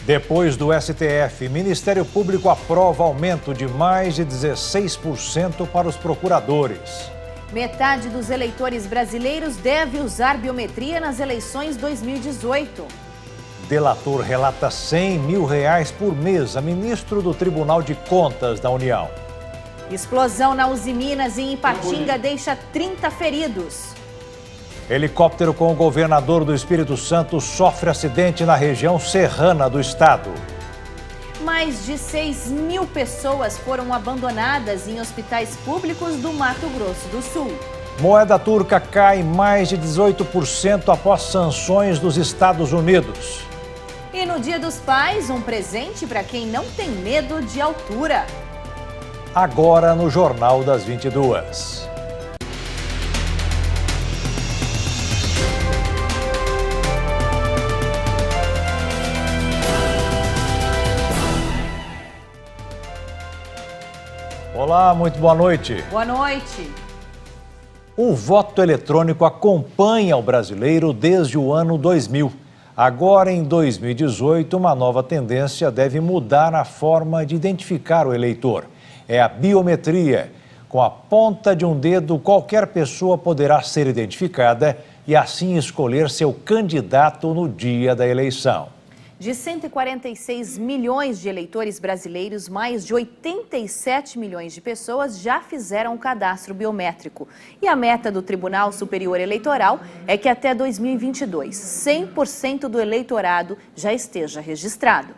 Depois do STF, Ministério Público aprova aumento de mais de 16% para os procuradores. Metade dos eleitores brasileiros deve usar biometria nas eleições 2018. Delator relata R$100 mil por mês a ministro do Tribunal de Contas da União. Explosão na Uzi Minas em Ipatinga deixa 30 feridos. Helicóptero com o governador do Espírito Santo sofre acidente na região serrana do estado. Mais de 6 mil pessoas foram abandonadas em hospitais públicos do Mato Grosso do Sul. Moeda turca cai mais de 18% após sanções dos Estados Unidos. E no Dia dos Pais, um presente para quem não tem medo de altura. Agora no Jornal das 22. Olá, muito boa noite. Boa noite. O voto eletrônico acompanha o brasileiro desde o ano 2000. Agora, em 2018, uma nova tendência deve mudar a forma de identificar o eleitor. É a biometria. Com a ponta de um dedo, qualquer pessoa poderá ser identificada e assim escolher seu candidato no dia da eleição. De 146 milhões de eleitores brasileiros, mais de 87 milhões de pessoas já fizeram o cadastro biométrico. E a meta do Tribunal Superior Eleitoral é que até 2022, 100% do eleitorado já esteja registrado.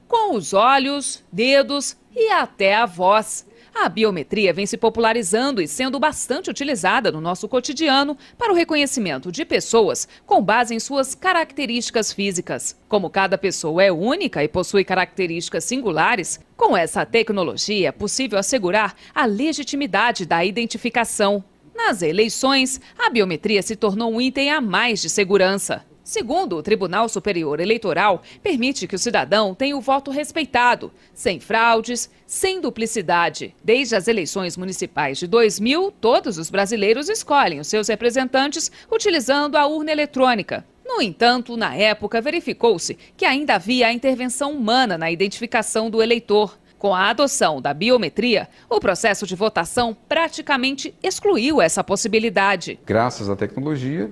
Com os olhos, dedos e até a voz. A biometria vem se popularizando e sendo bastante utilizada no nosso cotidiano para o reconhecimento de pessoas com base em suas características físicas. Como cada pessoa é única e possui características singulares, com essa tecnologia é possível assegurar a legitimidade da identificação. Nas eleições, a biometria se tornou um item a mais de segurança. Segundo o Tribunal Superior Eleitoral, permite que o cidadão tenha o voto respeitado, sem fraudes, sem duplicidade. Desde as eleições municipais de 2000, todos os brasileiros escolhem os seus representantes utilizando a urna eletrônica. No entanto, na época, verificou-se que ainda havia a intervenção humana na identificação do eleitor. Com a adoção da biometria, o processo de votação praticamente excluiu essa possibilidade. Graças à tecnologia,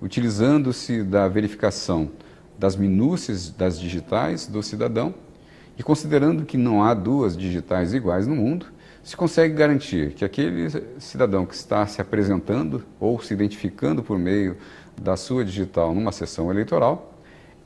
utilizando-se da verificação das minúcias das digitais do cidadão e considerando que não há duas digitais iguais no mundo, se consegue garantir que aquele cidadão que está se apresentando ou se identificando por meio da sua digital numa sessão eleitoral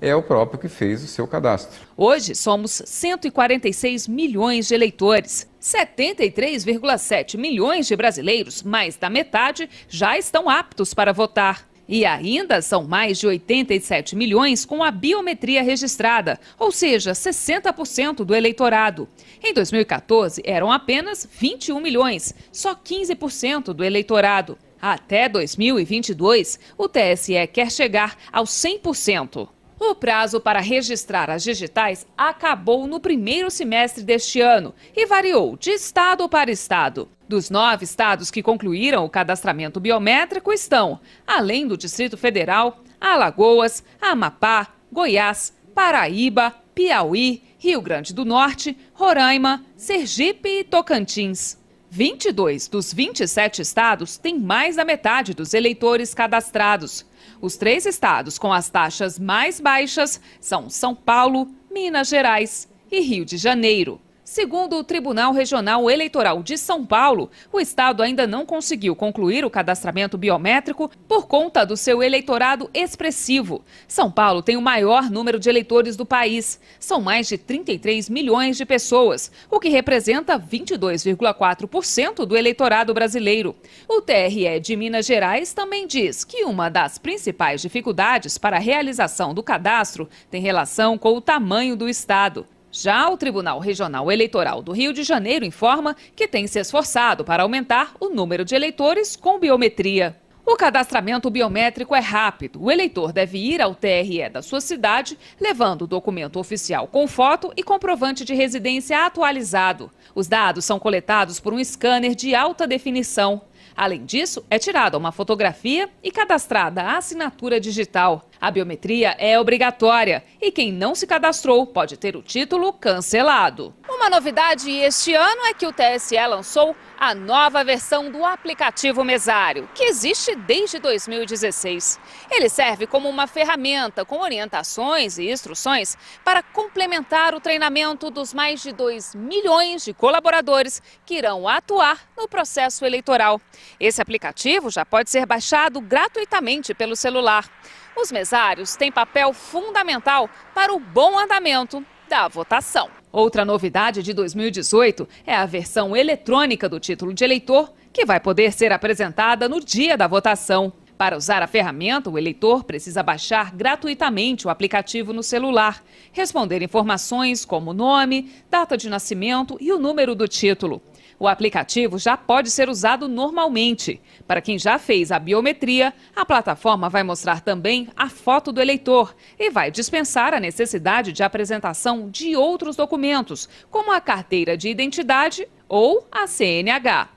é o próprio que fez o seu cadastro. Hoje somos 146 milhões de eleitores. 73,7 milhões de brasileiros, mais da metade, já estão aptos para votar. E ainda são mais de 87 milhões com a biometria registrada, ou seja, 60% do eleitorado. Em 2014, eram apenas 21 milhões, só 15% do eleitorado. Até 2022, o TSE quer chegar aos 100%. O prazo para registrar as digitais acabou no primeiro semestre deste ano e variou de estado para estado. Dos 9 estados que concluíram o cadastramento biométrico estão, além do Distrito Federal, Alagoas, Amapá, Goiás, Paraíba, Piauí, Rio Grande do Norte, Roraima, Sergipe e Tocantins. 22 dos 27 estados têm mais da metade dos eleitores cadastrados. Os 3 estados com as taxas mais baixas são São Paulo, Minas Gerais e Rio de Janeiro. Segundo o Tribunal Regional Eleitoral de São Paulo, o estado ainda não conseguiu concluir o cadastramento biométrico por conta do seu eleitorado expressivo. São Paulo tem o maior número de eleitores do país. São mais de 33 milhões de pessoas, o que representa 22,4% do eleitorado brasileiro. O TRE de Minas Gerais também diz que uma das principais dificuldades para a realização do cadastro tem relação com o tamanho do estado. Já o Tribunal Regional Eleitoral do Rio de Janeiro informa que tem se esforçado para aumentar o número de eleitores com biometria. O cadastramento biométrico é rápido. O eleitor deve ir ao TRE da sua cidade, levando o documento oficial com foto e comprovante de residência atualizado. Os dados são coletados por um scanner de alta definição. Além disso, é tirada uma fotografia e cadastrada a assinatura digital. A biometria é obrigatória e quem não se cadastrou pode ter o título cancelado. Uma novidade este ano é que o TSE lançou a nova versão do aplicativo Mesário, que existe desde 2016. Ele serve como uma ferramenta com orientações e instruções para complementar o treinamento dos mais de 2 milhões de colaboradores que irão atuar no processo eleitoral. Esse aplicativo já pode ser baixado gratuitamente pelo celular. Os mesários têm papel fundamental para o bom andamento da votação. Outra novidade de 2018 é a versão eletrônica do título de eleitor, que vai poder ser apresentada no dia da votação. Para usar a ferramenta, o eleitor precisa baixar gratuitamente o aplicativo no celular, responder informações como nome, data de nascimento e o número do título. O aplicativo já pode ser usado normalmente. Para quem já fez a biometria, a plataforma vai mostrar também a foto do eleitor e vai dispensar a necessidade de apresentação de outros documentos, como a carteira de identidade ou a CNH.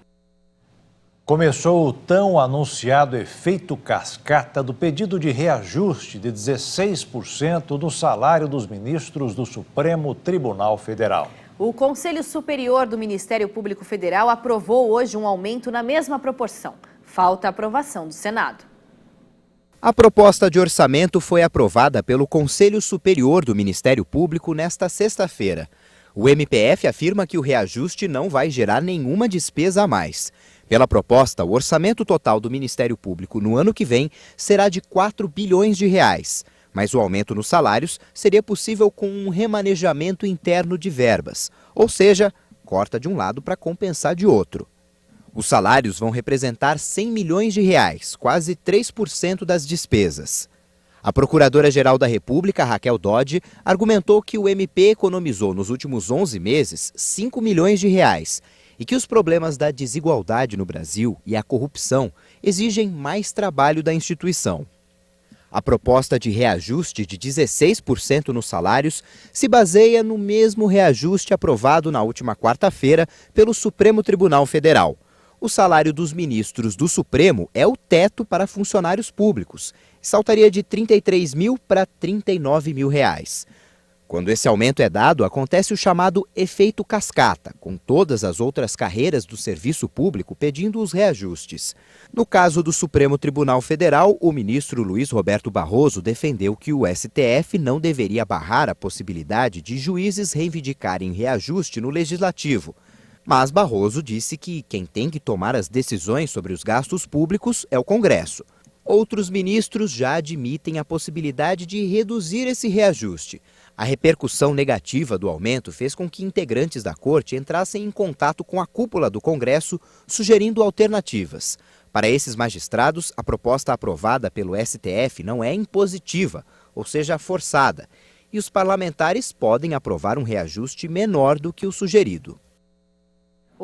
Começou o tão anunciado efeito cascata do pedido de reajuste de 16% do salário dos ministros do Supremo Tribunal Federal. O Conselho Superior do Ministério Público Federal aprovou hoje um aumento na mesma proporção. Falta a aprovação do Senado. A proposta de orçamento foi aprovada pelo Conselho Superior do Ministério Público nesta sexta-feira. O MPF afirma que o reajuste não vai gerar nenhuma despesa a mais. Pela proposta, o orçamento total do Ministério Público no ano que vem será de 4 bilhões de reais. Mas o aumento nos salários seria possível com um remanejamento interno de verbas, ou seja, corta de um lado para compensar de outro. Os salários vão representar 100 milhões de reais, quase 3% das despesas. A Procuradora-Geral da República, Raquel Dodge, argumentou que o MP economizou nos últimos 11 meses 5 milhões de reais e que os problemas da desigualdade no Brasil e a corrupção exigem mais trabalho da instituição. A proposta de reajuste de 16% nos salários se baseia no mesmo reajuste aprovado na última quarta-feira pelo Supremo Tribunal Federal. O salário dos ministros do Supremo é o teto para funcionários públicos. Saltaria de R$ 33 mil para R$ 39 mil. Quando esse aumento é dado, acontece o chamado efeito cascata, com todas as outras carreiras do serviço público pedindo os reajustes. No caso do Supremo Tribunal Federal, o ministro Luiz Roberto Barroso defendeu que o STF não deveria barrar a possibilidade de juízes reivindicarem reajuste no Legislativo. Mas Barroso disse que quem tem que tomar as decisões sobre os gastos públicos é o Congresso. Outros ministros já admitem a possibilidade de reduzir esse reajuste. A repercussão negativa do aumento fez com que integrantes da Corte entrassem em contato com a cúpula do Congresso, sugerindo alternativas. Para esses magistrados, a proposta aprovada pelo STF não é impositiva, ou seja, forçada, e os parlamentares podem aprovar um reajuste menor do que o sugerido.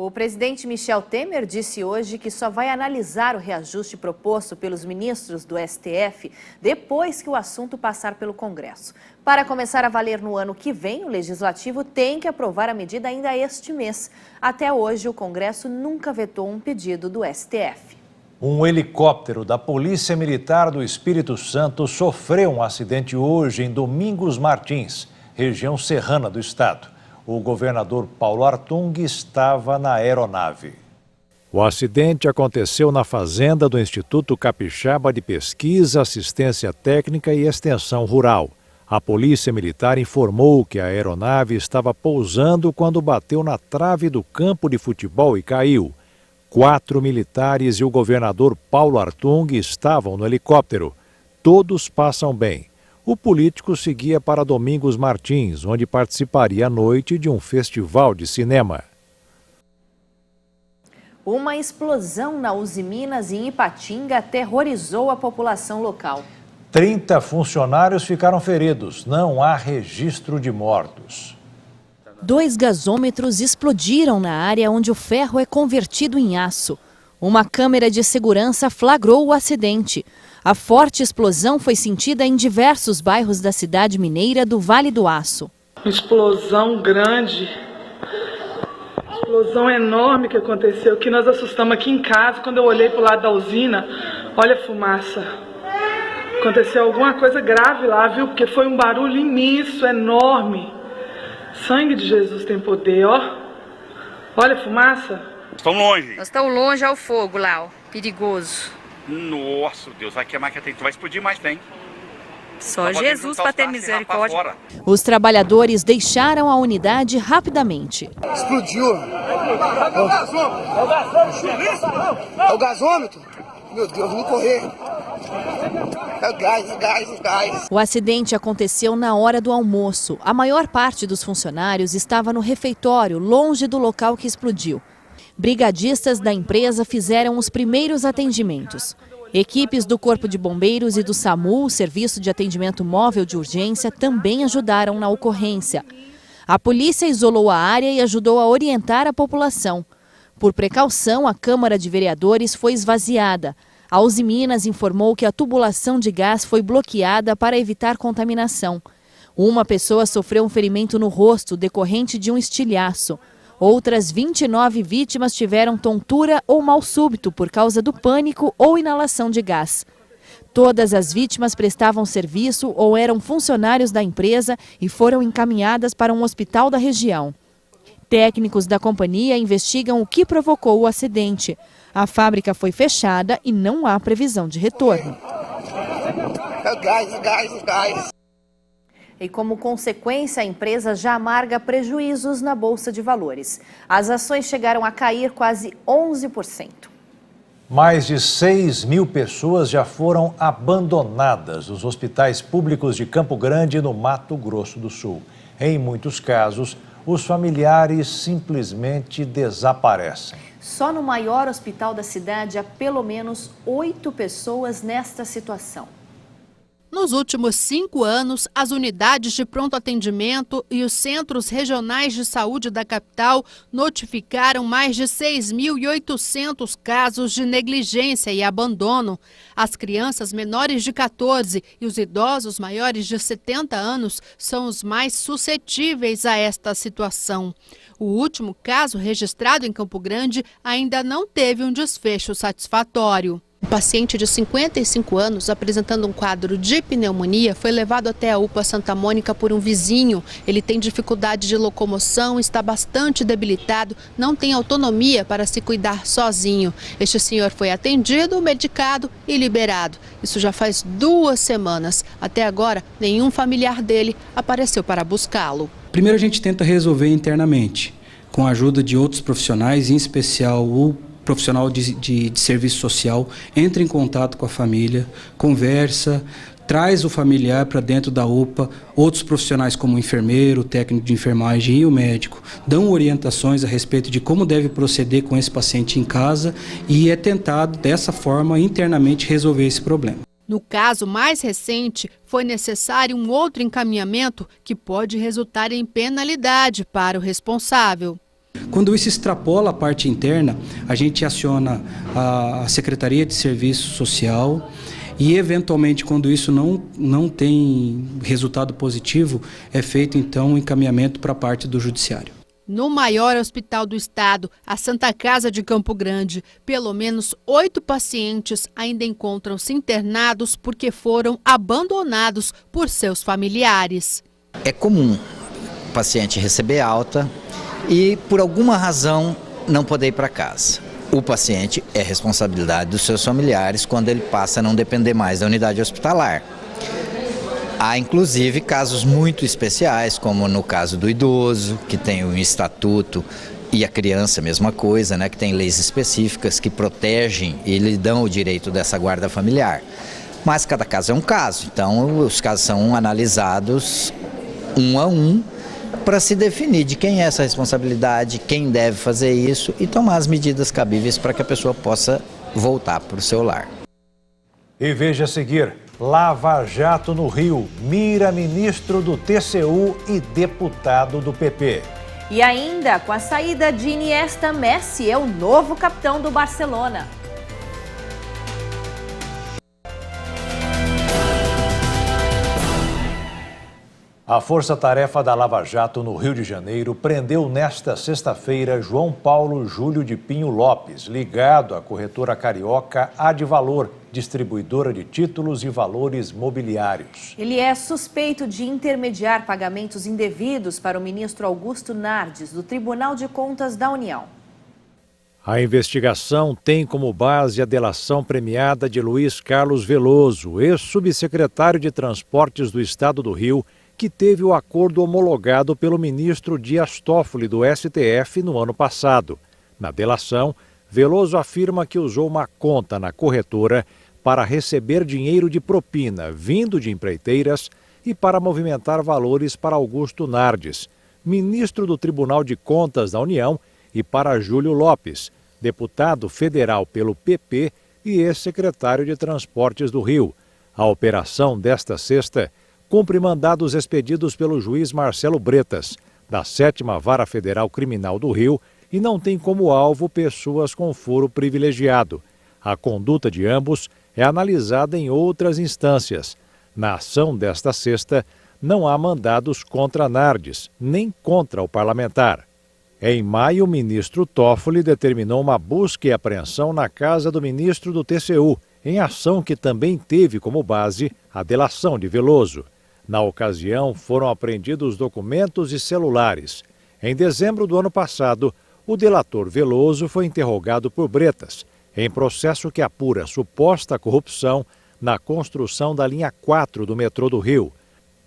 O presidente Michel Temer disse hoje que só vai analisar o reajuste proposto pelos ministros do STF depois que o assunto passar pelo Congresso. Para começar a valer no ano que vem, o Legislativo tem que aprovar a medida ainda este mês. Até hoje, o Congresso nunca vetou um pedido do STF. Um helicóptero da Polícia Militar do Espírito Santo sofreu um acidente hoje em Domingos Martins, região serrana do estado. O governador Paulo Artung estava na aeronave. O acidente aconteceu na fazenda do Instituto Capixaba de Pesquisa, Assistência Técnica e Extensão Rural. A Polícia Militar informou que a aeronave estava pousando quando bateu na trave do campo de futebol e caiu. 4 militares e o governador Paulo Artung estavam no helicóptero. Todos passam bem. O político seguia para Domingos Martins, onde participaria à noite de um festival de cinema. Uma explosão na Uzi Minas em Ipatinga aterrorizou a população local. 30 funcionários ficaram feridos. Não há registro de mortos. 2 gasômetros explodiram na área onde o ferro é convertido em aço. Uma câmera de segurança flagrou o acidente. A forte explosão foi sentida em diversos bairros da cidade mineira do Vale do Aço. Explosão grande, explosão enorme que aconteceu, que nós assustamos aqui em casa. Quando eu olhei para o lado da usina, olha a fumaça. Aconteceu alguma coisa grave lá, viu? Porque foi um barulho imenso, enorme. Sangue de Jesus tem poder, ó. Olha a fumaça. Estamos longe. Nós estamos longe ao fogo lá, ó. Perigoso. Nossa, Deus, vai queimar que tem. Vai explodir mais, tem. Só Jesus para ter misericórdia. Os trabalhadores deixaram a unidade rapidamente. Explodiu. É o gasômetro. Meu Deus, vamos correr. É gás. O acidente aconteceu na hora do almoço. A maior parte dos funcionários estava no refeitório, longe do local que explodiu. Brigadistas da empresa fizeram os primeiros atendimentos. Equipes do Corpo de Bombeiros e do SAMU, o Serviço de Atendimento Móvel de Urgência, também ajudaram na ocorrência. A polícia isolou a área e ajudou a orientar a população. Por precaução, a Câmara de Vereadores foi esvaziada. A Uzi Minas informou que a tubulação de gás foi bloqueada para evitar contaminação. Uma pessoa sofreu um ferimento no rosto decorrente de um estilhaço. Outras 29 vítimas tiveram tontura ou mal súbito por causa do pânico ou inalação de gás. Todas as vítimas prestavam serviço ou eram funcionários da empresa e foram encaminhadas para um hospital da região. Técnicos da companhia investigam o que provocou o acidente. A fábrica foi fechada e não há previsão de retorno. Gás. E como consequência, a empresa já amarga prejuízos na Bolsa de Valores. As ações chegaram a cair quase 11%. Mais de 6 mil pessoas já foram abandonadas nos hospitais públicos de Campo Grande, no Mato Grosso do Sul. Em muitos casos, os familiares simplesmente desaparecem. Só no maior hospital da cidade há pelo menos 8 pessoas nesta situação. Nos últimos 5 anos, as unidades de pronto atendimento e os centros regionais de saúde da capital notificaram mais de 6.800 casos de negligência e abandono. As crianças menores de 14 e os idosos maiores de 70 anos são os mais suscetíveis a esta situação. O último caso registrado em Campo Grande ainda não teve um desfecho satisfatório. Um paciente de 55 anos, apresentando um quadro de pneumonia, foi levado até a UPA Santa Mônica por um vizinho. Ele tem dificuldade de locomoção, está bastante debilitado, não tem autonomia para se cuidar sozinho. Este senhor foi atendido, medicado e liberado. Isso já faz 2 semanas. Até agora, nenhum familiar dele apareceu para buscá-lo. Primeiro a gente tenta resolver internamente, com a ajuda de outros profissionais, em especial o profissional de serviço social, entra em contato com a família, conversa, traz o familiar para dentro da UPA, outros profissionais como o enfermeiro, o técnico de enfermagem e o médico dão orientações a respeito de como deve proceder com esse paciente em casa e é tentado dessa forma internamente resolver esse problema. No caso mais recente, foi necessário um outro encaminhamento que pode resultar em penalidade para o responsável. Quando isso extrapola a parte interna, a gente aciona a Secretaria de Serviço Social e, eventualmente, quando isso não tem resultado positivo, é feito, então, um encaminhamento para a parte do Judiciário. No maior hospital do estado, a Santa Casa de Campo Grande, pelo menos 8 pacientes ainda encontram-se internados porque foram abandonados por seus familiares. É comum o paciente receber alta e, por alguma razão, não poder ir para casa. O paciente é responsabilidade dos seus familiares quando ele passa a não depender mais da unidade hospitalar. Há, inclusive, casos muito especiais, como no caso do idoso, que tem um estatuto, e a criança, mesma coisa, né, que tem leis específicas que protegem e lhe dão o direito dessa guarda familiar. Mas cada caso é um caso, então os casos são analisados um a um, para se definir de quem é essa responsabilidade, quem deve fazer isso e tomar as medidas cabíveis para que a pessoa possa voltar para o seu lar. E veja a seguir, Lava Jato no Rio, mira ministro do TCU e deputado do PP. E ainda, com a saída de Iniesta, Messi é o novo capitão do Barcelona. A força-tarefa da Lava Jato no Rio de Janeiro prendeu nesta sexta-feira João Paulo Júlio de Pinho Lopes, ligado à corretora carioca Advalor, distribuidora de títulos e valores mobiliários. Ele é suspeito de intermediar pagamentos indevidos para o ministro Augusto Nardes, do Tribunal de Contas da União. A investigação tem como base a delação premiada de Luiz Carlos Veloso, ex-subsecretário de Transportes do Estado do Rio, que teve o acordo homologado pelo ministro Dias Toffoli do STF no ano passado. Na delação, Veloso afirma que usou uma conta na corretora para receber dinheiro de propina vindo de empreiteiras e para movimentar valores para Augusto Nardes, ministro do Tribunal de Contas da União, e para Júlio Lopes, deputado federal pelo PP e ex-secretário de Transportes do Rio. A operação desta sexta cumpre mandados expedidos pelo juiz Marcelo Bretas, da 7ª Vara Federal Criminal do Rio, e não tem como alvo pessoas com foro privilegiado. A conduta de ambos é analisada em outras instâncias. Na ação desta sexta, não há mandados contra Nardes, nem contra o parlamentar. Em maio, o ministro Toffoli determinou uma busca e apreensão na casa do ministro do TCU, em ação que também teve como base a delação de Veloso. Na ocasião, foram apreendidos documentos e celulares. Em dezembro do ano passado, o delator Veloso foi interrogado por Bretas, em processo que apura suposta corrupção na construção da linha 4 do metrô do Rio.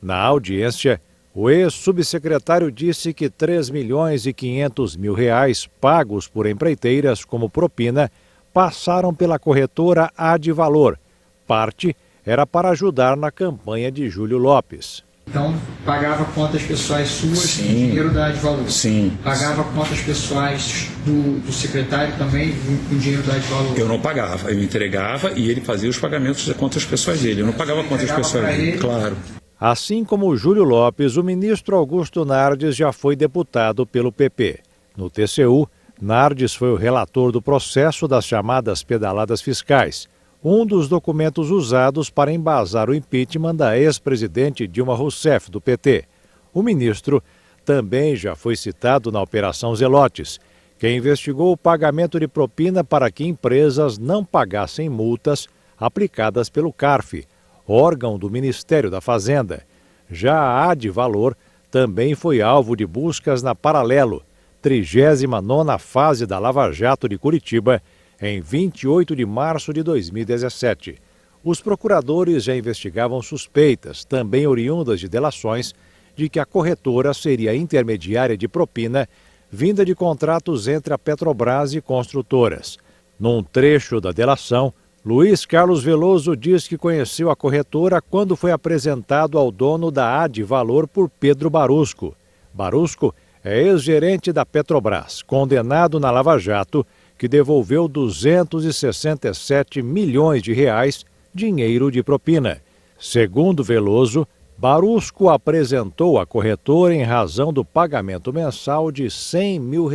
Na audiência, o ex-subsecretário disse que R$ 3.500.000 pagos por empreiteiras como propina passaram pela corretora Advalor. Parte era para ajudar na campanha de Júlio Lopes. Então, pagava contas pessoais suas com dinheiro da Advalor? Sim. Pagava contas pessoais do secretário também com dinheiro da Advalor? Eu não pagava, eu entregava e ele fazia os pagamentos das contas pessoais dele. Eu não pagava contas pessoais dele, claro. Assim como o Júlio Lopes, o ministro Augusto Nardes já foi deputado pelo PP. No TCU, Nardes foi o relator do processo das chamadas pedaladas fiscais, um dos documentos usados para embasar o impeachment da ex-presidente Dilma Rousseff, do PT. O ministro também já foi citado na Operação Zelotes, que investigou o pagamento de propina para que empresas não pagassem multas aplicadas pelo CARF, órgão do Ministério da Fazenda. Já a Advalor também foi alvo de buscas na Paralelo, 39ª fase da Lava Jato de Curitiba, em 28 de março de 2017. Os procuradores já investigavam suspeitas, também oriundas de delações, de que a corretora seria intermediária de propina vinda de contratos entre a Petrobras e construtoras. Num trecho da delação, Luiz Carlos Veloso diz que conheceu a corretora quando foi apresentado ao dono da Advalor por Pedro Barusco. Barusco é ex-gerente da Petrobras, condenado na Lava Jato, que devolveu 267 milhões de reais, dinheiro de propina. Segundo Veloso, Barusco apresentou a corretora em razão do pagamento mensal de R$ 100 mil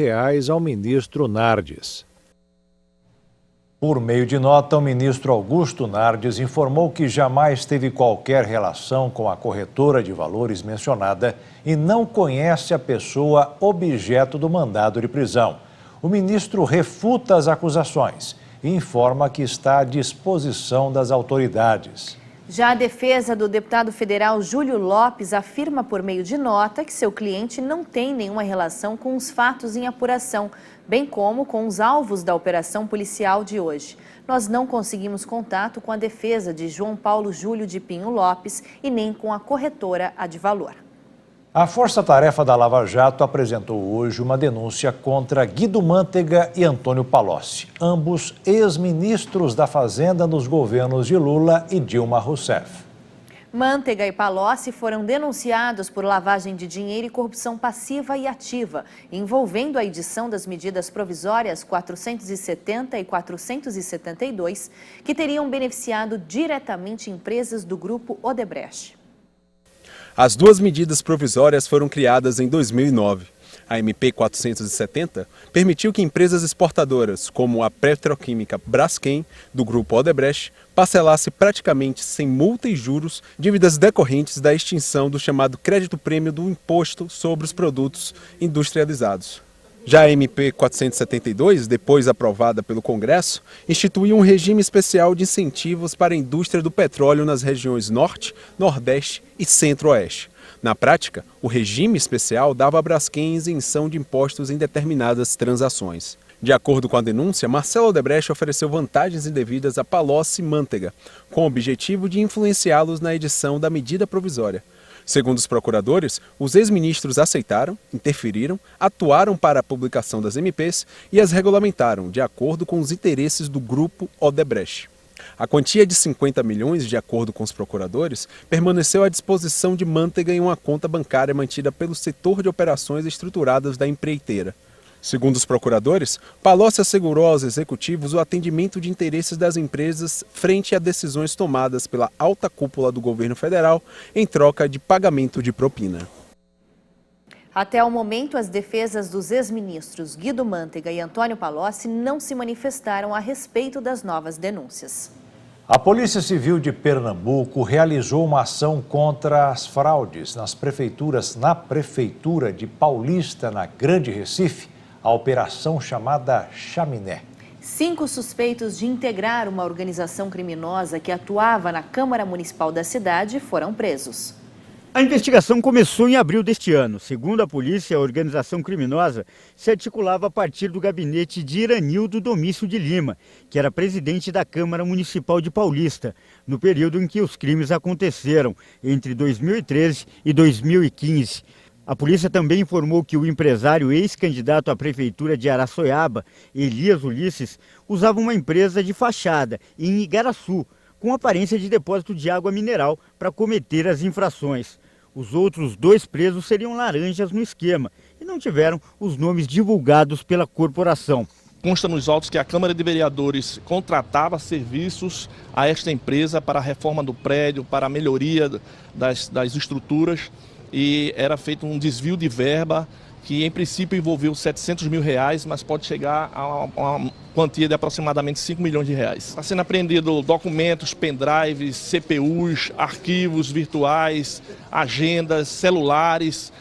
ao ministro Nardes. Por meio de nota, o ministro Augusto Nardes informou que jamais teve qualquer relação com a corretora de valores mencionada e não conhece a pessoa objeto do mandado de prisão. O ministro refuta as acusações e informa que está à disposição das autoridades. Já a defesa do deputado federal Júlio Lopes afirma por meio de nota que seu cliente não tem nenhuma relação com os fatos em apuração, bem como com os alvos da operação policial de hoje. Nós não conseguimos contato com a defesa de João Paulo Júlio de Pinho Lopes e nem com a corretora Advalor. A Força-Tarefa da Lava Jato apresentou hoje uma denúncia contra Guido Mantega e Antônio Palocci, ambos ex-ministros da Fazenda nos governos de Lula e Dilma Rousseff. Mantega e Palocci foram denunciados por lavagem de dinheiro e corrupção passiva e ativa, envolvendo a edição das medidas provisórias 470 e 472, que teriam beneficiado diretamente empresas do grupo Odebrecht. As duas medidas provisórias foram criadas em 2009. A MP 470 permitiu que empresas exportadoras, como a petroquímica Braskem, do grupo Odebrecht, parcelasse praticamente sem multa e juros dívidas decorrentes da extinção do chamado crédito prêmio do imposto sobre os produtos industrializados. Já a MP 472, depois aprovada pelo Congresso, instituiu um regime especial de incentivos para a indústria do petróleo nas regiões Norte, Nordeste e Centro-Oeste. Na prática, o regime especial dava a Braskem isenção de impostos em determinadas transações. De acordo com a denúncia, Marcelo Odebrecht ofereceu vantagens indevidas a Palocci e Manteiga, com o objetivo de influenciá-los na edição da medida provisória. Segundo os procuradores, os ex-ministros aceitaram, interferiram, atuaram para a publicação das MPs e as regulamentaram, de acordo com os interesses do grupo Odebrecht. A quantia de 50 milhões, de acordo com os procuradores, permaneceu à disposição de Manteiga em uma conta bancária mantida pelo setor de operações estruturadas da empreiteira. Segundo os procuradores, Palocci assegurou aos executivos o atendimento de interesses das empresas frente a decisões tomadas pela alta cúpula do governo federal em troca de pagamento de propina. Até o momento, as defesas dos ex-ministros Guido Manteiga e Antônio Palocci não se manifestaram a respeito das novas denúncias. A Polícia Civil de Pernambuco realizou uma ação contra as fraudes na Prefeitura de Paulista, na Grande Recife, a operação chamada Chaminé. 5 suspeitos de integrar uma organização criminosa que atuava na Câmara Municipal da cidade foram presos. A investigação começou em abril deste ano. Segundo a polícia, a organização criminosa se articulava a partir do gabinete de Iranildo Domício de Lima, que era presidente da Câmara Municipal de Paulista, no período em que os crimes aconteceram, entre 2013 e 2015. A polícia também informou que o empresário ex-candidato à prefeitura de Araçoiaba, Elias Ulisses, usava uma empresa de fachada em Igaraçu, com aparência de depósito de água mineral para cometer as infrações. Os outros 2 presos seriam laranjas no esquema e não tiveram os nomes divulgados pela corporação. Consta nos autos que a Câmara de Vereadores contratava serviços a esta empresa para a reforma do prédio, para a melhoria das estruturas, e era feito um desvio de verba que em princípio envolveu R$700 mil, mas pode chegar a uma quantia de aproximadamente R$5 milhões. Está sendo apreendido documentos, pendrives, CPUs, arquivos virtuais, agendas, celulares,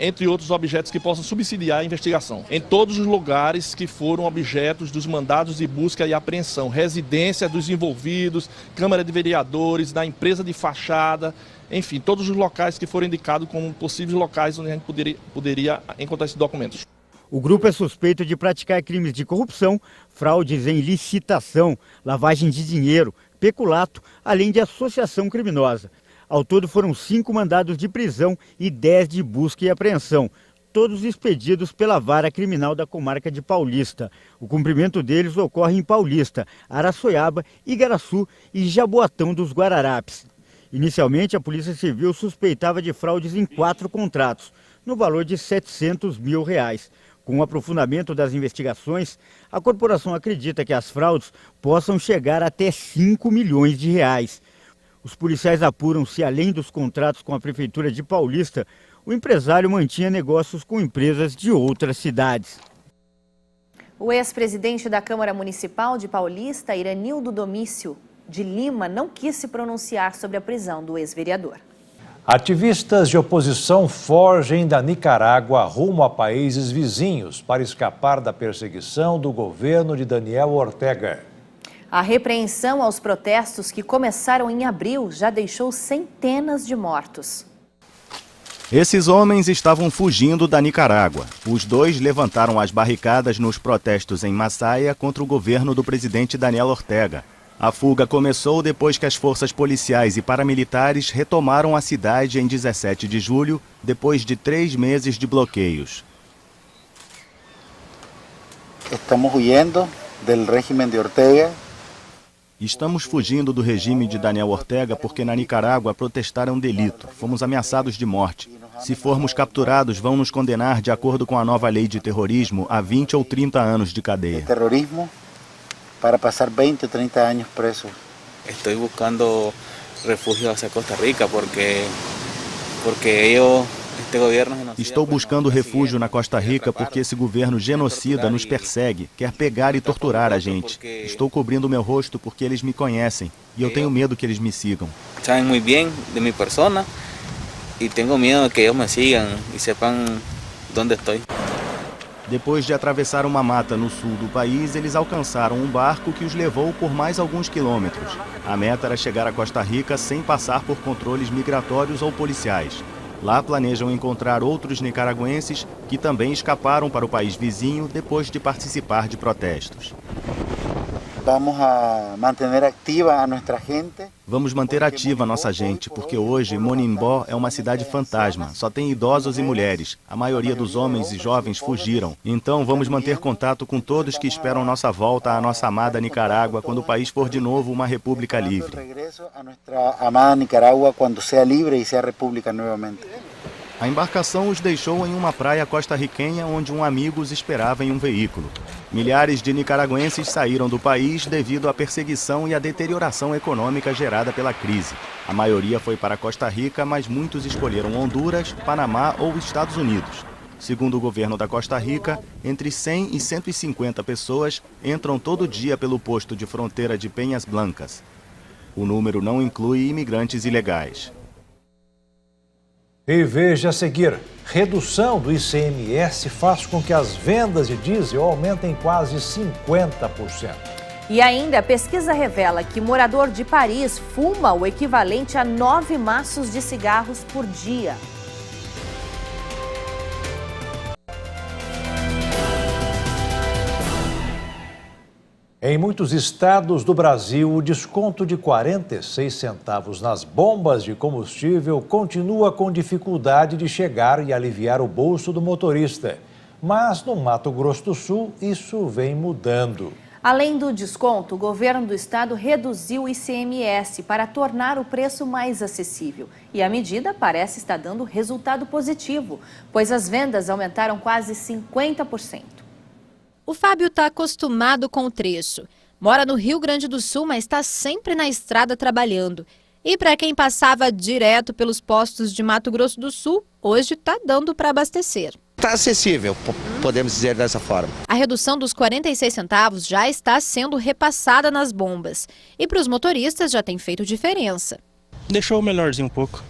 entre outros objetos que possam subsidiar a investigação. Em todos os lugares que foram objetos dos mandados de busca e apreensão, residência dos envolvidos, Câmara de Vereadores, da empresa de fachada, enfim, todos os locais que foram indicados como possíveis locais onde a gente poderia encontrar esses documentos. O grupo é suspeito de praticar crimes de corrupção, fraudes em licitação, lavagem de dinheiro, peculato, além de associação criminosa. Ao todo foram 5 mandados de prisão e 10 de busca e apreensão, todos expedidos pela Vara Criminal da Comarca de Paulista. O cumprimento deles ocorre em Paulista, Araçoiaba, Igaraçu e Jaboatão dos Guararapes. Inicialmente, a Polícia Civil suspeitava de fraudes em 4 contratos, no valor de R$700 mil. Com o aprofundamento das investigações, a corporação acredita que as fraudes possam chegar até R$5 milhões. Os policiais apuram se, além dos contratos com a Prefeitura de Paulista, o empresário mantinha negócios com empresas de outras cidades. O ex-presidente da Câmara Municipal de Paulista, Iranildo Domício de Lima, não quis se pronunciar sobre a prisão do ex-vereador. Ativistas de oposição fogem da Nicarágua rumo a países vizinhos para escapar da perseguição do governo de Daniel Ortega. A repreensão aos protestos que começaram em abril já deixou centenas de mortos. Esses homens estavam fugindo da Nicarágua. Os 2 levantaram as barricadas nos protestos em Massaia contra o governo do presidente Daniel Ortega. A fuga começou depois que as forças policiais e paramilitares retomaram a cidade em 17 de julho, depois de 3 meses de bloqueios. Estamos huyendo do regime de Ortega. Estamos fugindo do regime de Daniel Ortega porque na Nicarágua protestar é um delito. Fomos ameaçados de morte. Se formos capturados, vão nos condenar, de acordo com a nova lei de terrorismo, a 20 ou 30 anos de cadeia. Terrorismo para passar 20 ou 30 anos preso. Estou buscando refúgio hacia Costa Rica porque ellos Estou buscando refúgio na Costa Rica porque esse governo genocida nos persegue, quer pegar e torturar a gente. Estou cobrindo meu rosto porque eles me conhecem e eu tenho medo que eles me sigam. Sabem muito bem de minha persona e tenho medo que eles me sigam e sepam onde estou. Depois de atravessar uma mata no sul do país, eles alcançaram um barco que os levou por mais alguns quilômetros. A meta era chegar à Costa Rica sem passar por controles migratórios ou policiais. Lá planejam encontrar outros nicaragüenses que também escaparam para o país vizinho depois de participar de protestos. Vamos manter ativa a nossa gente, porque hoje Monimbó é uma cidade fantasma, só tem idosos e mulheres. A maioria dos homens e jovens fugiram. Então vamos manter contato com todos que esperam nossa volta à nossa amada Nicarágua quando o país for de novo uma república livre. A embarcação os deixou em uma praia costarriquenha onde um amigo os esperava em um veículo. Milhares de nicaragüenses saíram do país devido à perseguição e à deterioração econômica gerada pela crise. A maioria foi para Costa Rica, mas muitos escolheram Honduras, Panamá ou Estados Unidos. Segundo o governo da Costa Rica, entre 100 e 150 pessoas entram todo dia pelo posto de fronteira de Penhas Blancas. O número não inclui imigrantes ilegais. E veja a seguir, redução do ICMS faz com que as vendas de diesel aumentem quase 50%. E ainda, a pesquisa revela que morador de Paris fuma o equivalente a 9 maços de cigarros por dia. Em muitos estados do Brasil, o desconto de 46 centavos nas bombas de combustível continua com dificuldade de chegar e aliviar o bolso do motorista. Mas no Mato Grosso do Sul, isso vem mudando. Além do desconto, o governo do estado reduziu o ICMS para tornar o preço mais acessível. E a medida parece estar dando resultado positivo, pois as vendas aumentaram quase 50%. O Fábio está acostumado com o trecho. Mora no Rio Grande do Sul, mas está sempre na estrada trabalhando. E para quem passava direto pelos postos de Mato Grosso do Sul, hoje está dando para abastecer. Está acessível, podemos dizer dessa forma. A redução dos 46 centavos já está sendo repassada nas bombas. E para os motoristas já tem feito diferença. Deixou melhorzinho um pouco.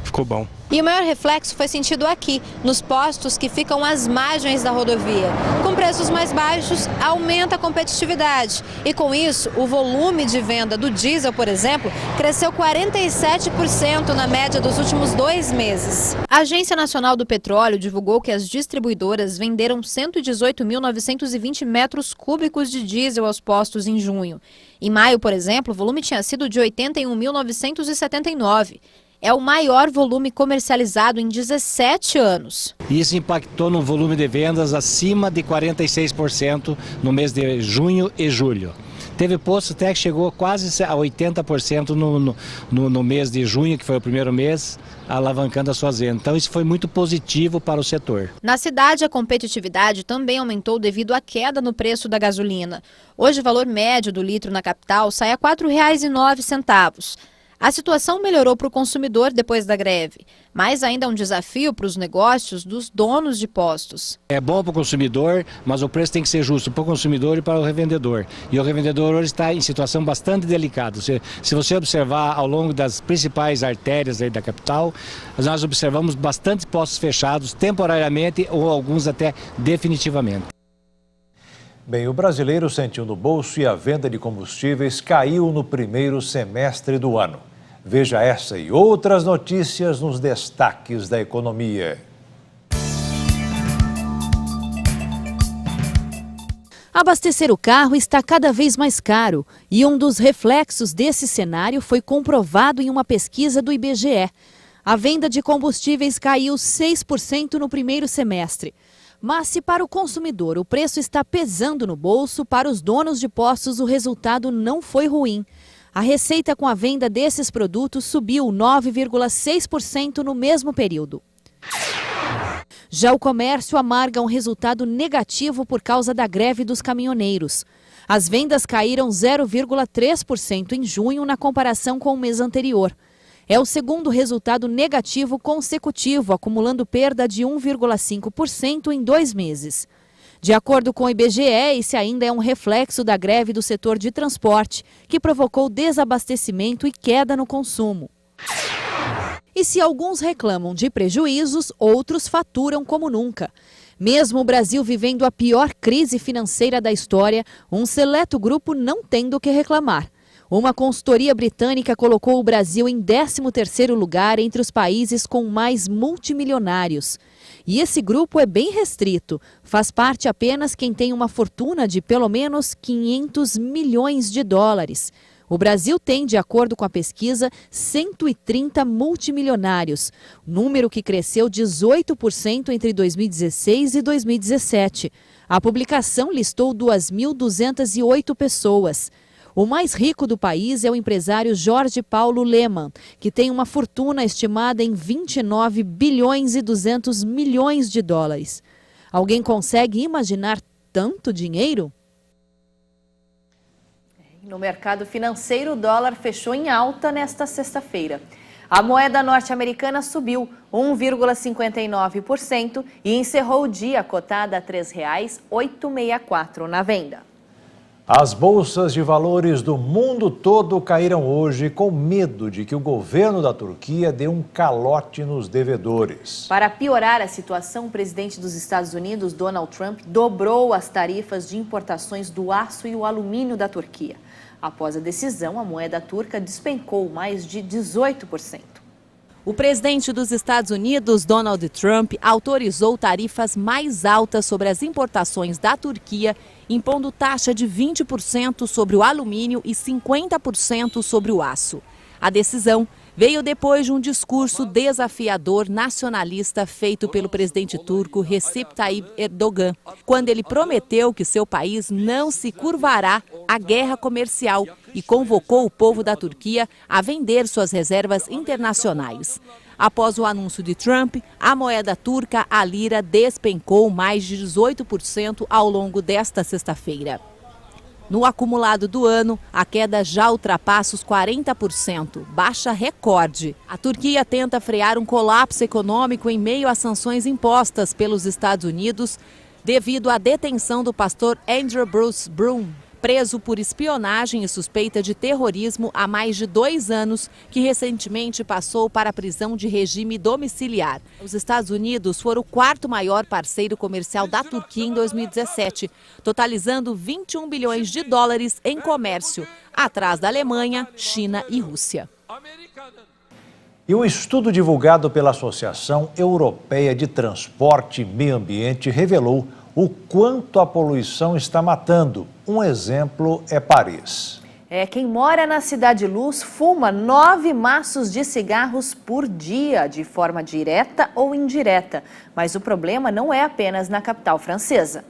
Ficou bom. E o maior reflexo foi sentido aqui, nos postos que ficam às margens da rodovia. Com preços mais baixos, aumenta a competitividade. E com isso, o volume de venda do diesel, por exemplo, cresceu 47% na média dos últimos 2 meses. A Agência Nacional do Petróleo divulgou que as distribuidoras venderam 118.920 metros cúbicos de diesel aos postos em junho. Em maio, por exemplo, o volume tinha sido de 81.979. É o maior volume comercializado em 17 anos. Isso impactou no volume de vendas acima de 46% no mês de junho e julho. Teve posto até que chegou quase a 80% no mês de junho, que foi o primeiro mês, alavancando as suas vendas. Então isso foi muito positivo para o setor. Na cidade, a competitividade também aumentou devido à queda no preço da gasolina. Hoje o valor médio do litro na capital sai a R$ 4,09. A situação melhorou para o consumidor depois da greve, mas ainda é um desafio para os negócios dos donos de postos. É bom para o consumidor, mas o preço tem que ser justo para o consumidor e para o revendedor. E o revendedor hoje está em situação bastante delicada. Se você observar ao longo das principais artérias aí da capital, nós observamos bastante postos fechados temporariamente ou alguns até definitivamente. Bem, o brasileiro sentiu no bolso e a venda de combustíveis caiu no primeiro semestre do ano. Veja essa e outras notícias nos destaques da economia. Abastecer o carro está cada vez mais caro e um dos reflexos desse cenário foi comprovado em uma pesquisa do IBGE. A venda de combustíveis caiu 6% no primeiro semestre. Mas se para o consumidor o preço está pesando no bolso, para os donos de postos o resultado não foi ruim. A receita com a venda desses produtos subiu 9,6% no mesmo período. Já o comércio amarga um resultado negativo por causa da greve dos caminhoneiros. As vendas caíram 0,3% em junho na comparação com o mês anterior. É o segundo resultado negativo consecutivo, acumulando perda de 1,5% em 2 meses. De acordo com o IBGE, esse ainda é um reflexo da greve do setor de transporte, que provocou desabastecimento e queda no consumo. E se alguns reclamam de prejuízos, outros faturam como nunca. Mesmo o Brasil vivendo a pior crise financeira da história, um seleto grupo não tem do que reclamar. Uma consultoria britânica colocou o Brasil em 13º lugar entre os países com mais multimilionários. E esse grupo é bem restrito. Faz parte apenas quem tem uma fortuna de pelo menos 500 milhões de dólares. O Brasil tem, de acordo com a pesquisa, 130 multimilionários, número que cresceu 18% entre 2016 e 2017. A publicação listou 2.208 pessoas. O mais rico do país é o empresário Jorge Paulo Lemann, que tem uma fortuna estimada em 29 bilhões e 200 milhões de dólares. Alguém consegue imaginar tanto dinheiro? No mercado financeiro, o dólar fechou em alta nesta sexta-feira. A moeda norte-americana subiu 1,59% e encerrou o dia cotada a R$ 3,864 na venda. As bolsas de valores do mundo todo caíram hoje com medo de que o governo da Turquia dê um calote nos devedores. Para piorar a situação, o presidente dos Estados Unidos, Donald Trump, dobrou as tarifas de importações do aço e o alumínio da Turquia. Após a decisão, a moeda turca despencou mais de 18%. O presidente dos Estados Unidos, Donald Trump, autorizou tarifas mais altas sobre as importações da Turquia, impondo taxa de 20% sobre o alumínio e 50% sobre o aço. A decisão veio depois de um discurso desafiador nacionalista feito pelo presidente turco Recep Tayyip Erdogan, quando ele prometeu que seu país não se curvará à guerra comercial e convocou o povo da Turquia a vender suas reservas internacionais. Após o anúncio de Trump, a moeda turca, a lira, despencou mais de 18% ao longo desta sexta-feira. No acumulado do ano, a queda já ultrapassa os 40%, baixa recorde. A Turquia tenta frear um colapso econômico em meio às sanções impostas pelos Estados Unidos devido à detenção do pastor Andrew Bruce Broom, preso por espionagem e suspeita de terrorismo há mais de 2 anos, que recentemente passou para a prisão de regime domiciliar. Os Estados Unidos foram o 4º maior parceiro comercial da Turquia em 2017, totalizando 21 bilhões de dólares em comércio, atrás da Alemanha, China e Rússia. E um estudo divulgado pela Associação Europeia de Transporte e Meio Ambiente revelou o quanto a poluição está matando. Um exemplo é Paris. Quem mora na Cidade Luz fuma 9 maços de cigarros por dia, de forma direta ou indireta. Mas o problema não é apenas na capital francesa.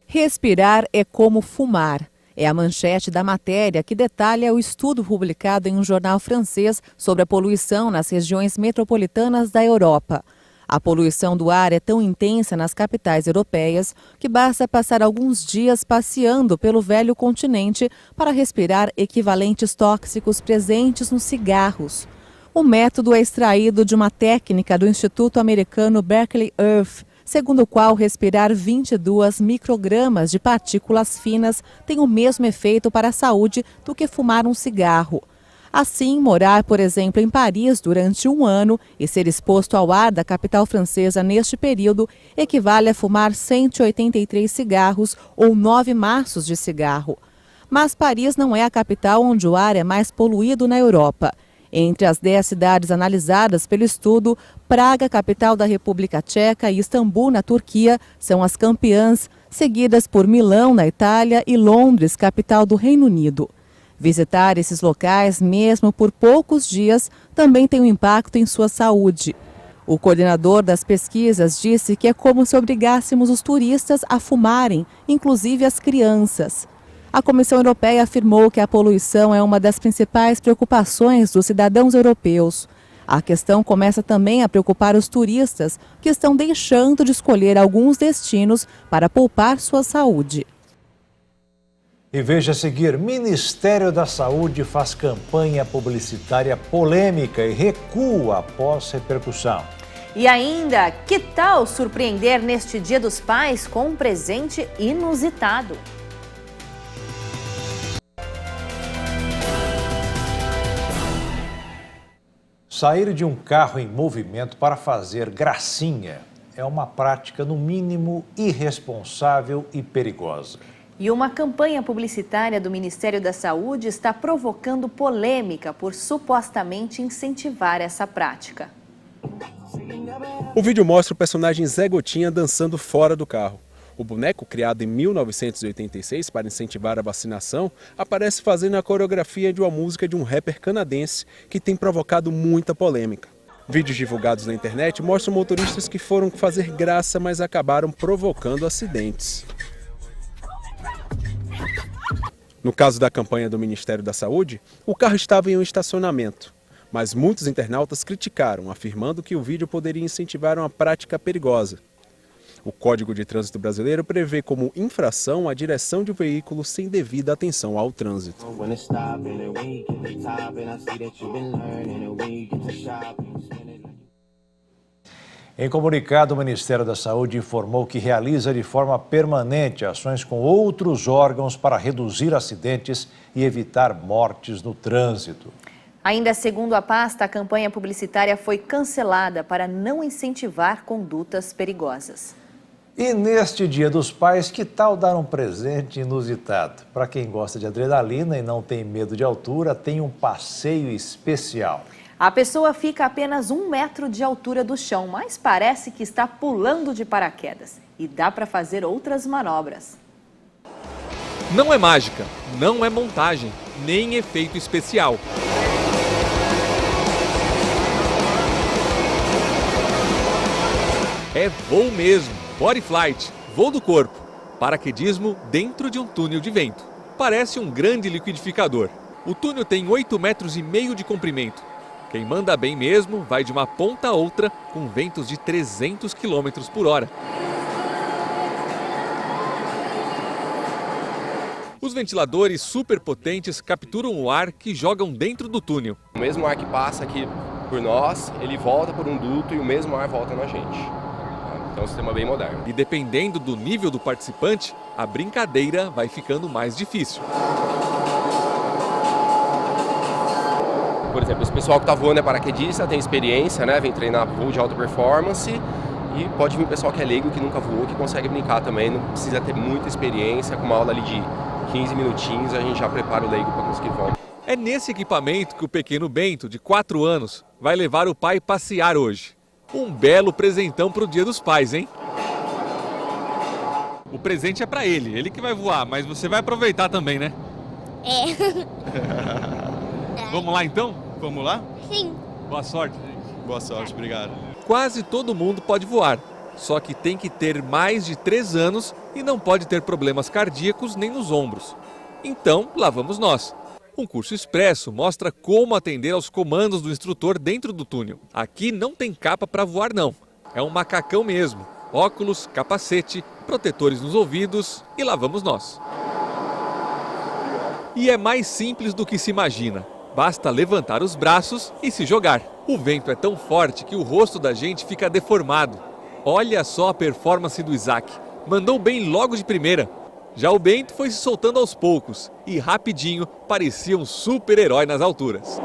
Respirar é como fumar. É a manchete da matéria que detalha o estudo publicado em um jornal francês sobre a poluição nas regiões metropolitanas da Europa. A poluição do ar é tão intensa nas capitais europeias que basta passar alguns dias passeando pelo velho continente para respirar equivalentes tóxicos presentes nos cigarros. O método é extraído de uma técnica do Instituto Americano Berkeley Earth, segundo o qual respirar 22 microgramas de partículas finas tem o mesmo efeito para a saúde do que fumar um cigarro. Assim, morar, por exemplo, em Paris durante 1 ano e ser exposto ao ar da capital francesa neste período equivale a fumar 183 cigarros ou 9 maços de cigarro. Mas Paris não é a capital onde o ar é mais poluído na Europa. Entre as 10 cidades analisadas pelo estudo, Praga, capital da República Tcheca, e Istambul, na Turquia, são as campeãs, seguidas por Milão, na Itália, e Londres, capital do Reino Unido. Visitar esses locais, mesmo por poucos dias, também tem um impacto em sua saúde. O coordenador das pesquisas disse que é como se obrigássemos os turistas a fumarem, inclusive as crianças. A Comissão Europeia afirmou que a poluição é uma das principais preocupações dos cidadãos europeus. A questão começa também a preocupar os turistas, que estão deixando de escolher alguns destinos para poupar sua saúde. E veja a seguir, Ministério da Saúde faz campanha publicitária polêmica e recua após repercussão. E ainda, que tal surpreender neste Dia dos Pais com um presente inusitado? Sair de um carro em movimento para fazer gracinha é uma prática, no mínimo, irresponsável e perigosa. E uma campanha publicitária do Ministério da Saúde está provocando polêmica por supostamente incentivar essa prática. O vídeo mostra o personagem Zé Gotinha dançando fora do carro. O boneco, criado em 1986 para incentivar a vacinação, aparece fazendo a coreografia de uma música de um rapper canadense que tem provocado muita polêmica. Vídeos divulgados na internet mostram motoristas que foram fazer graça, mas acabaram provocando acidentes. No caso da campanha do Ministério da Saúde, o carro estava em um estacionamento, mas muitos internautas criticaram, afirmando que o vídeo poderia incentivar uma prática perigosa. O Código de Trânsito Brasileiro prevê como infração a direção de um veículo sem devida atenção ao trânsito. Em comunicado, o Ministério da Saúde informou que realiza de forma permanente ações com outros órgãos para reduzir acidentes e evitar mortes no trânsito. Ainda segundo a pasta, a campanha publicitária foi cancelada para não incentivar condutas perigosas. E neste Dia dos Pais, que tal dar um presente inusitado? Para quem gosta de adrenalina e não tem medo de altura, tem um passeio especial. A pessoa fica a apenas 1 metro de altura do chão, mas parece que está pulando de paraquedas. E dá para fazer outras manobras. Não é mágica, não é montagem, nem efeito especial. É voo mesmo, body flight, voo do corpo, paraquedismo dentro de um túnel de vento. Parece um grande liquidificador. O túnel tem 8,5 metros de comprimento. Quem manda bem mesmo vai de uma ponta a outra com ventos de 300 km por hora. Os ventiladores superpotentes capturam o ar que jogam dentro do túnel. O mesmo ar que passa aqui por nós, ele volta por um duto e o mesmo ar volta na gente. Então é um sistema bem moderno. E dependendo do nível do participante, a brincadeira vai ficando mais difícil. Por exemplo, esse pessoal que está voando é paraquedista, tem experiência, né? Vem treinar voo de alta performance. E pode vir pessoal que é leigo, que nunca voou, que consegue brincar também. Não precisa ter muita experiência, com uma aula ali de 15 minutinhos a gente já prepara o leigo para conseguir voar. É nesse equipamento que o pequeno Bento, de 4 anos, vai levar o pai passear hoje. Um belo presentão para o Dia dos Pais, hein? O presente é para ele que vai voar, mas você vai aproveitar também, né? Vamos lá então? Vamos lá? Sim. Boa sorte, gente. Boa sorte, obrigado. Quase todo mundo pode voar, só que tem que ter mais de 3 anos e não pode ter problemas cardíacos nem nos ombros. Então, lá vamos nós. Um curso expresso mostra como atender aos comandos do instrutor dentro do túnel. Aqui não tem capa para voar não, é um macacão mesmo. Óculos, capacete, protetores nos ouvidos e lá vamos nós. E é mais simples do que se imagina. Basta levantar os braços e se jogar. O vento é tão forte que o rosto da gente fica deformado. Olha só a performance do Isaac. Mandou bem logo de primeira. Já o Bento foi se soltando aos poucos e rapidinho parecia um super-herói nas alturas.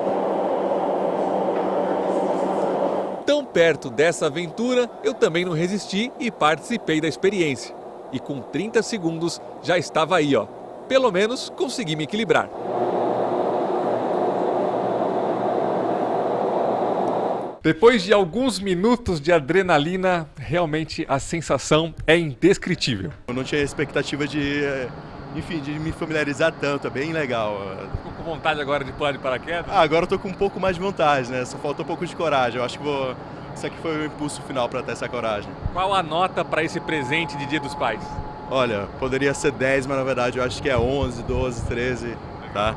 Tão perto dessa aventura, eu também não resisti e participei da experiência. E com 30 segundos já estava aí, ó. Pelo menos consegui me equilibrar. Depois de alguns minutos de adrenalina, realmente a sensação é indescritível. Eu não tinha expectativa de me familiarizar tanto, é bem legal. Ficou com vontade agora de pular de paraquedas? Agora eu tô com um pouco mais de vontade, né? Só falta um pouco de coragem. Eu acho que isso aqui foi o impulso final para ter essa coragem. Qual a nota para esse presente de Dia dos Pais? Olha, poderia ser 10, mas na verdade eu acho que é 11, 12, 13, tá?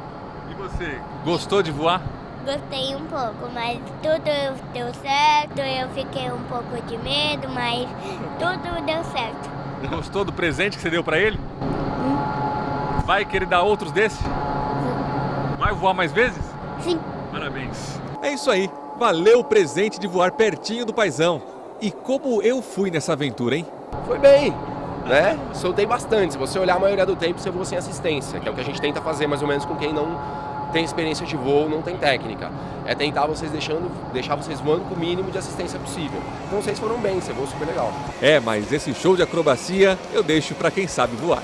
E você, gostou de voar? Gostei um pouco, mas tudo deu certo, eu fiquei um pouco de medo, mas tudo deu certo. Gostou do presente que você deu para ele? Vai querer dar outros desses? Vai voar mais vezes? Sim. Parabéns. É isso aí. Valeu o presente de voar pertinho do paizão. E como eu fui nessa aventura, hein? Foi bem, né? Soltei bastante. Se você olhar a maioria do tempo, você voa sem assistência, que é o que a gente tenta fazer mais ou menos com quem não tem experiência de voo, não tem técnica. É tentar vocês deixar vocês voando com o mínimo de assistência possível. Então vocês foram bem, você voou super legal. É, mas esse show de acrobacia eu deixo pra quem sabe voar.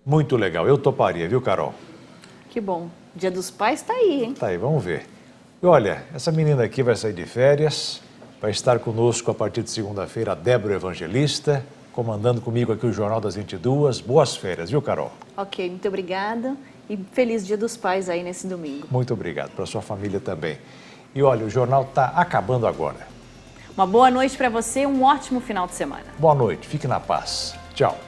Muito legal, eu toparia, viu, Carol? Que bom. Dia dos Pais tá aí, hein? Tá aí, vamos ver. E olha, essa menina aqui vai sair de férias, vai estar conosco a partir de segunda-feira, a Débora Evangelista, comandando comigo aqui o Jornal das 22. Boas férias, viu, Carol? Ok, muito obrigada e feliz Dia dos Pais aí nesse domingo. Muito obrigado, para sua família também. E olha, o jornal está acabando agora. Uma boa noite para você, um ótimo final de semana. Boa noite, fique na paz. Tchau.